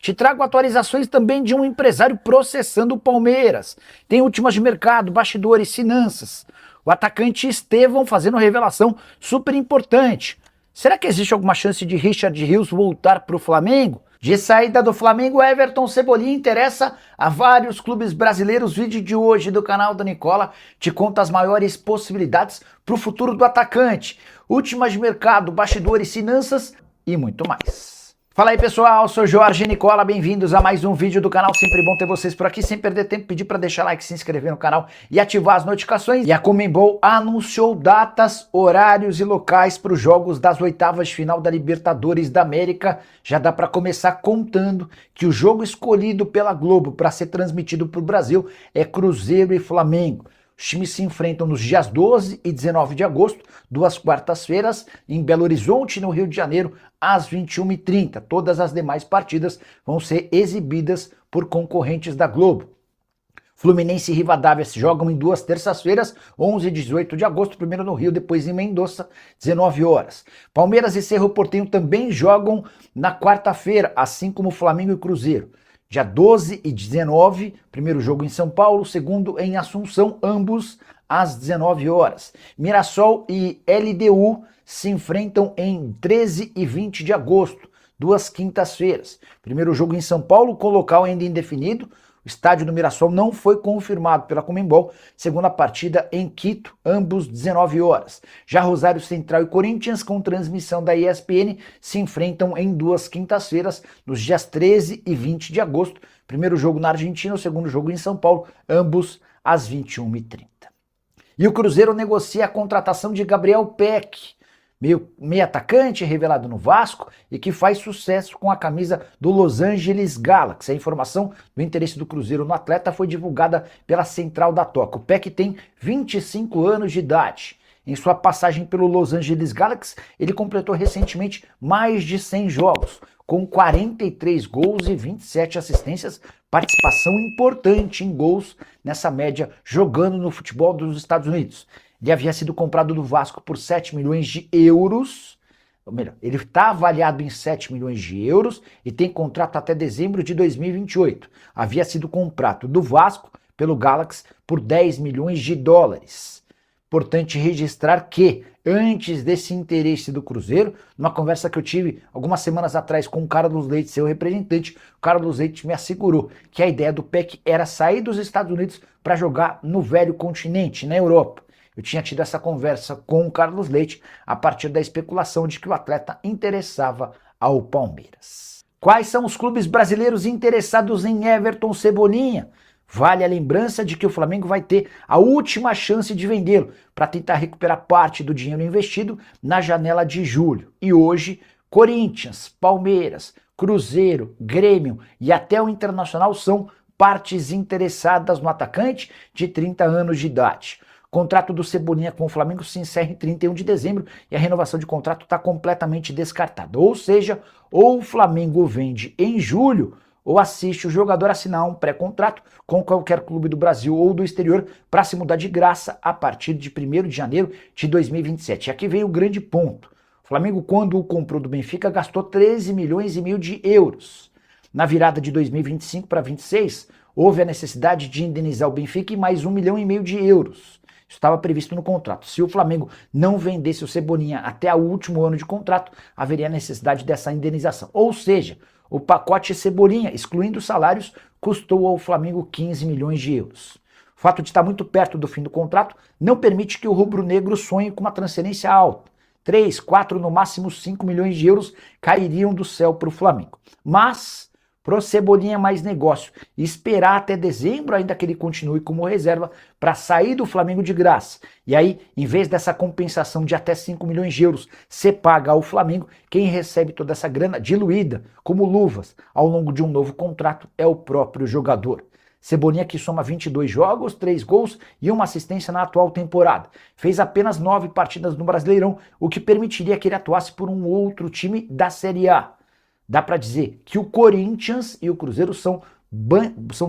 Te trago atualizações também de um empresário processando o Palmeiras. Tem últimas de mercado, bastidores, finanças. O atacante Estevão fazendo revelação super importante. Será que existe alguma chance de Richard Rios voltar para o Flamengo? De saída do Flamengo, Everton Cebolinha interessa a vários clubes brasileiros. Vídeo de hoje do canal da Nicola te conta as maiores possibilidades para o futuro do atacante. Últimas de mercado, bastidores, finanças e muito mais. Fala aí pessoal, sou Jorge Nicola, bem-vindos a mais um vídeo do canal, sempre bom ter vocês por aqui, sem perder tempo, pedir para deixar like, se inscrever no canal e ativar as notificações. E a Conmebol anunciou datas, horários e locais para os jogos das oitavas de final da Libertadores da América. Já dá para começar contando que o jogo escolhido pela Globo para ser transmitido para o Brasil é Cruzeiro e Flamengo. Os times se enfrentam nos dias 12 e 19 de agosto, duas quartas-feiras, em Belo Horizonte, no Rio de Janeiro, às 21h30. Todas as demais partidas vão ser exibidas por concorrentes da Globo. Fluminense e Rivadavia se jogam em duas terças-feiras, 11 e 18 de agosto, primeiro no Rio, depois em Mendoza, 19 horas. Palmeiras e Cerro Porteño também jogam na quarta-feira, assim como Flamengo e Cruzeiro. Dia 12 e 19, primeiro jogo em São Paulo, segundo em Assunção, ambos às 19 horas. Mirassol e LDU se enfrentam em 13 e 20 de agosto, duas quintas-feiras. Primeiro jogo em São Paulo, com local ainda indefinido. O estádio do Mirassol não foi confirmado pela Conmebol. Segunda partida em Quito, ambos 19 horas. Já Rosário Central e Corinthians, com transmissão da ESPN, se enfrentam em duas quintas-feiras, nos dias 13 e 20 de agosto. Primeiro jogo na Argentina, o segundo jogo em São Paulo, ambos às 21h30. E o Cruzeiro negocia a contratação de Gabriel Peck, meio atacante revelado no Vasco e que faz sucesso com a camisa do Los Angeles Galaxy. A informação do interesse do Cruzeiro no atleta foi divulgada pela Central da Toca. O Peck tem 25 anos de idade. Em sua passagem pelo Los Angeles Galaxy, ele completou recentemente mais de 100 jogos, com 43 gols e 27 assistências, participação importante em gols nessa média, jogando no futebol dos Estados Unidos. Ele havia sido comprado do Vasco por 7 milhões de euros, ou melhor, ele está avaliado em 7 milhões de euros e tem contrato até dezembro de 2028. Havia sido comprado do Vasco pelo Galaxy por 10 milhões de dólares. Importante registrar que, antes desse interesse do Cruzeiro, numa conversa que eu tive algumas semanas atrás com o Carlos Leite, seu representante, o Carlos Leite me assegurou que a ideia do Peck era sair dos Estados Unidos para jogar no velho continente, na Europa. Eu tinha tido essa conversa com o Carlos Leite a partir da especulação de que o atleta interessava ao Palmeiras. Quais são os clubes brasileiros interessados em Everton Cebolinha? Vale a lembrança de que o Flamengo vai ter a última chance de vendê-lo para tentar recuperar parte do dinheiro investido na janela de julho. E hoje, Corinthians, Palmeiras, Cruzeiro, Grêmio e até o Internacional são partes interessadas no atacante de 30 anos de idade. O contrato do Cebolinha com o Flamengo se encerra em 31 de dezembro e a renovação de contrato está completamente descartada. Ou seja, ou o Flamengo vende em julho ou assiste o jogador assinar um pré-contrato com qualquer clube do Brasil ou do exterior para se mudar de graça a partir de 1º de janeiro de 2027. E aqui vem o grande ponto. O Flamengo, quando o comprou do Benfica, gastou 13 milhões e meio de euros. Na virada de 2025 para 2026, houve a necessidade de indenizar o Benfica em mais 1,5 milhão de euros. Isso estava previsto no contrato. Se o Flamengo não vendesse o Cebolinha até o último ano de contrato, haveria necessidade dessa indenização. Ou seja, o pacote Cebolinha, excluindo os salários, custou ao Flamengo 15 milhões de euros. O fato de estar muito perto do fim do contrato não permite que o rubro-negro sonhe com uma transferência alta. 3, 4, no máximo 5 milhões de euros cairiam do céu para o Flamengo. Mas pro Cebolinha é mais negócio e esperar até dezembro ainda que ele continue como reserva para sair do Flamengo de graça. E aí, em vez dessa compensação de até 5 milhões de euros ser paga ao Flamengo, quem recebe toda essa grana diluída, como luvas, ao longo de um novo contrato é o próprio jogador. Cebolinha, que soma 22 jogos, 3 gols e uma assistência na atual temporada. Fez apenas 9 partidas no Brasileirão, o que permitiria que ele atuasse por um outro time da Série A. Dá para dizer que o Corinthians e o Cruzeiro são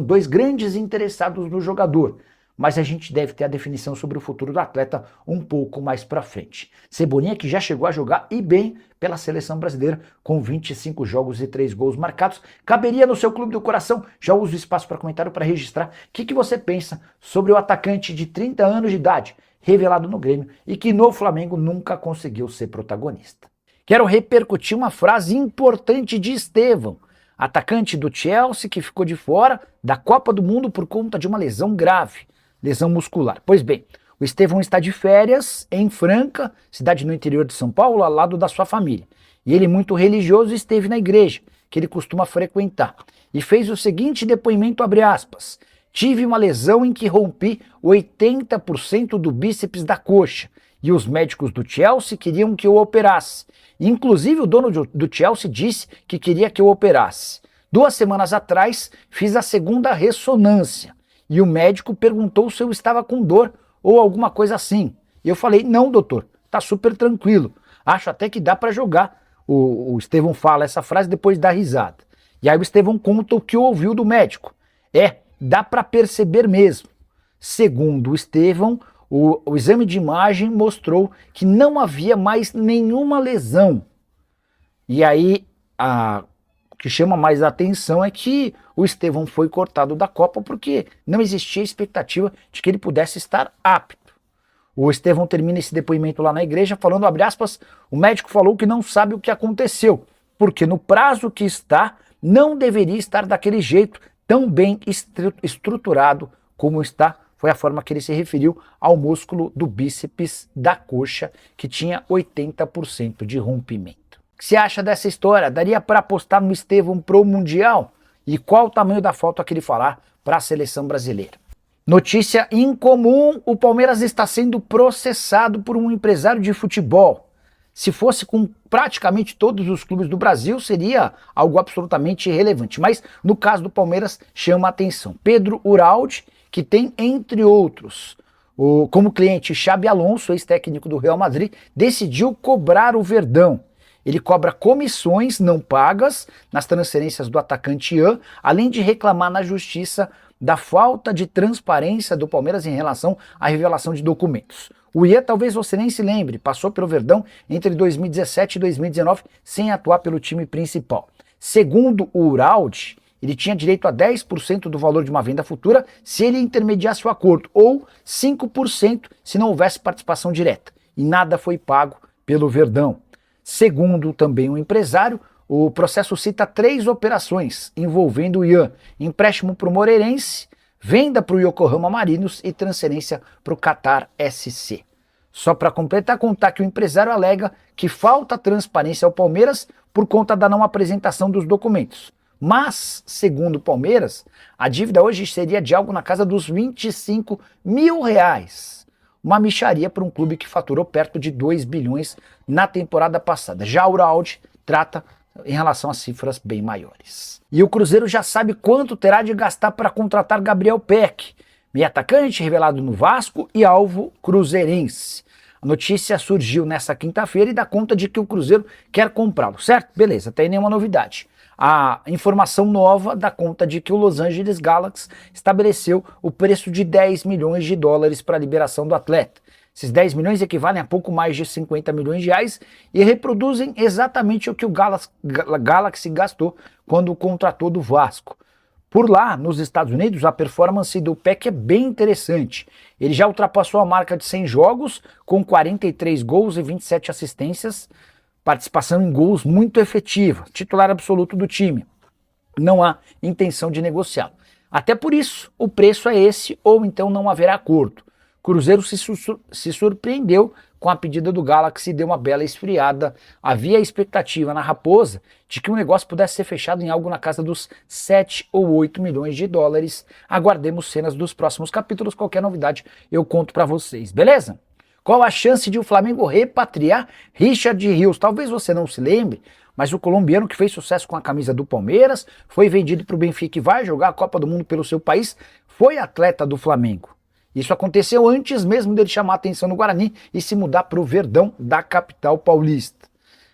dois grandes interessados no jogador. mas a gente deve ter a definição sobre o futuro do atleta um pouco mais para frente. Cebolinha que já chegou a jogar e bem pela seleção brasileira com 25 jogos e 3 gols marcados. Caberia no seu clube do coração? Já uso o espaço para comentário para registrar. O que você pensa sobre o atacante de 30 anos de idade, revelado no Grêmio e que no Flamengo nunca conseguiu ser protagonista? Quero repercutir uma frase importante de Estevão, atacante do Chelsea que ficou de fora da Copa do Mundo por conta de uma lesão grave, lesão muscular. Pois bem, o Estevão está de férias em Franca, cidade no interior de São Paulo, ao lado da sua família. E ele, muito religioso, esteve na igreja, que ele costuma frequentar, e fez o seguinte depoimento, abre aspas: tive uma lesão em que rompi 80% do bíceps da coxa, e os médicos do Chelsea queriam que eu operasse. Inclusive o dono do Chelsea disse que queria que eu operasse. 2 semanas atrás fiz a segunda ressonância e o médico perguntou se eu estava com dor ou alguma coisa assim. E eu falei, não doutor, tá super tranquilo, acho até que dá para jogar. O Estevão fala essa frase depois da risada. E aí o Estevão conta o que ouviu do médico. Dá para perceber mesmo. Segundo o Estevão, o exame de imagem mostrou que não havia mais nenhuma lesão. E aí, o que chama mais a atenção é que o Estevão foi cortado da Copa porque não existia expectativa de que ele pudesse estar apto. O Estevão termina esse depoimento lá na igreja falando, abre aspas, o médico falou que não sabe o que aconteceu, porque no prazo que está, não deveria estar daquele jeito, tão bem estruturado como está. Foi a forma que ele se referiu ao músculo do bíceps da coxa, que tinha 80% de rompimento. O que você acha dessa história? Daria para apostar no Estevão pro Mundial? E qual o tamanho da falta que ele fará para a seleção brasileira? Notícia incomum, o Palmeiras está sendo processado por um empresário de futebol. Se fosse com praticamente todos os clubes do Brasil, seria algo absolutamente irrelevante. Mas no caso do Palmeiras, chama a atenção. Pedro Uralde, que tem, entre outros, como cliente Xabi Alonso, ex-técnico do Real Madrid, decidiu cobrar o Verdão. Ele cobra comissões não pagas nas transferências do atacante Ian, além de reclamar na justiça da falta de transparência do Palmeiras em relação à revelação de documentos. O Ian, talvez você nem se lembre, passou pelo Verdão entre 2017 e 2019 sem atuar pelo time principal. Segundo o Uralde, ele tinha direito a 10% do valor de uma venda futura se ele intermediasse o acordo, ou 5% se não houvesse participação direta. E nada foi pago pelo Verdão. Segundo também o empresário, o processo cita 3 operações envolvendo o Ian: empréstimo para o Moreirense, venda para o Yokohama Marinos e transferência para o Qatar SC. Só para completar, contar que o empresário alega que falta transparência ao Palmeiras por conta da não apresentação dos documentos. Mas, segundo o Palmeiras, a dívida hoje seria de algo na casa dos 25 mil reais. Uma mixaria para um clube que faturou perto de 2 bilhões na temporada passada. Já o Uralde trata em relação a cifras bem maiores. E o Cruzeiro já sabe quanto terá de gastar para contratar Gabriel Peck, meio atacante revelado no Vasco e alvo cruzeirense. A notícia surgiu nessa quinta-feira e dá conta de que o Cruzeiro quer comprá-lo, certo? Beleza, tem nenhuma novidade. A informação nova dá conta de que o Los Angeles Galaxy estabeleceu o preço de 10 milhões de dólares para a liberação do atleta. Esses 10 milhões equivalem a pouco mais de 50 milhões de reais e reproduzem exatamente o que o Galaxy gastou quando contratou do Vasco. Por lá, nos Estados Unidos, a performance do Peck é bem interessante. Ele já ultrapassou a marca de 100 jogos, com 43 gols e 27 assistências, participação em gols muito efetiva, titular absoluto do time. Não há intenção de negociá-lo. Até por isso, o preço é esse, ou então não haverá acordo. Cruzeiro se surpreendeu com a pedida do Galaxy e deu uma bela esfriada. Havia a expectativa na Raposa de que o negócio pudesse ser fechado em algo na casa dos 7 ou 8 milhões de dólares. Aguardemos cenas dos próximos capítulos. Qualquer novidade eu conto para vocês, beleza? Qual a chance de o Flamengo repatriar Richard Rios? Talvez você não se lembre, mas o colombiano que fez sucesso com a camisa do Palmeiras, foi vendido para o Benfica e vai jogar a Copa do Mundo pelo seu país, foi atleta do Flamengo. Isso aconteceu antes mesmo dele chamar a atenção no Guarani e se mudar para o Verdão da capital paulista.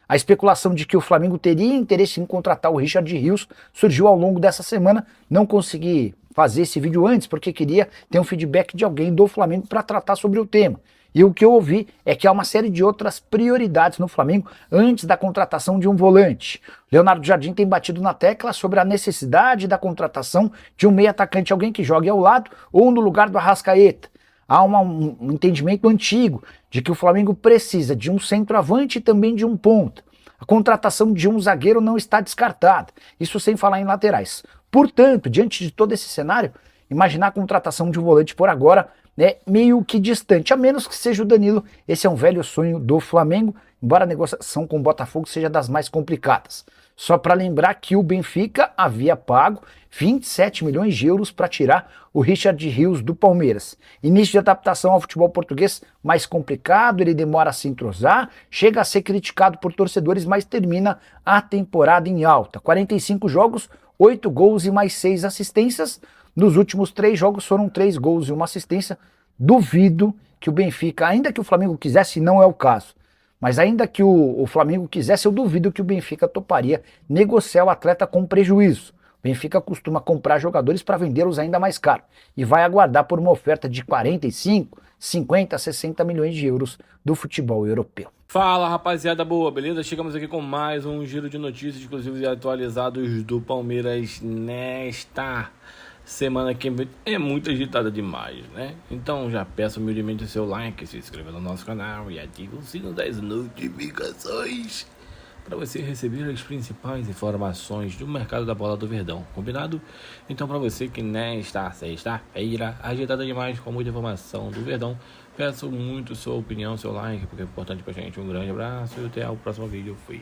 A especulação de que o Flamengo teria interesse em contratar o Richard Rios surgiu ao longo dessa semana. Não consegui fazer esse vídeo antes, porque queria ter um feedback de alguém do Flamengo para tratar sobre o tema. E o que eu ouvi é que há uma série de outras prioridades no Flamengo antes da contratação de um volante. Leonardo Jardim tem batido na tecla sobre a necessidade da contratação de um meio atacante, alguém que jogue ao lado ou no lugar do Arrascaeta. Há um entendimento antigo de que o Flamengo precisa de um centroavante e também de um ponta. A contratação de um zagueiro não está descartada, isso sem falar em laterais. Portanto, diante de todo esse cenário, imaginar a contratação de um volante por agora é meio que distante, a menos que seja o Danilo. Esse é um velho sonho do Flamengo, embora a negociação com o Botafogo seja das mais complicadas. Só para lembrar que o Benfica havia pago 27 milhões de euros para tirar o Richard Rios do Palmeiras. Início de adaptação ao futebol português mais complicado, ele demora a se entrosar, chega a ser criticado por torcedores, mas termina a temporada em alta. 45 jogos, 8 gols e mais 6 assistências. Nos últimos 3 jogos foram 3 gols e 1 assistência. Duvido que o Benfica, ainda que o Flamengo quisesse, não é o caso, mas ainda que o Flamengo quisesse, eu duvido que o Benfica toparia negociar o atleta com prejuízo. O Benfica costuma comprar jogadores para vendê-los ainda mais caro e vai aguardar por uma oferta de 45, 50, 60 milhões de euros do futebol europeu. Fala, rapaziada boa, beleza? Chegamos aqui com mais um giro de notícias exclusivos e atualizados do Palmeiras nesta semana que é muito agitada demais, né? Então já peço humildemente o seu like, se inscreva no nosso canal e ative o sino das notificações para você receber as principais informações do mercado da bola do Verdão, combinado? Então, para você que nesta sexta-feira agitada demais com muita informação do Verdão, peço muito sua opinião, seu like, porque é importante pra gente. Um grande abraço e até o próximo vídeo. Fui.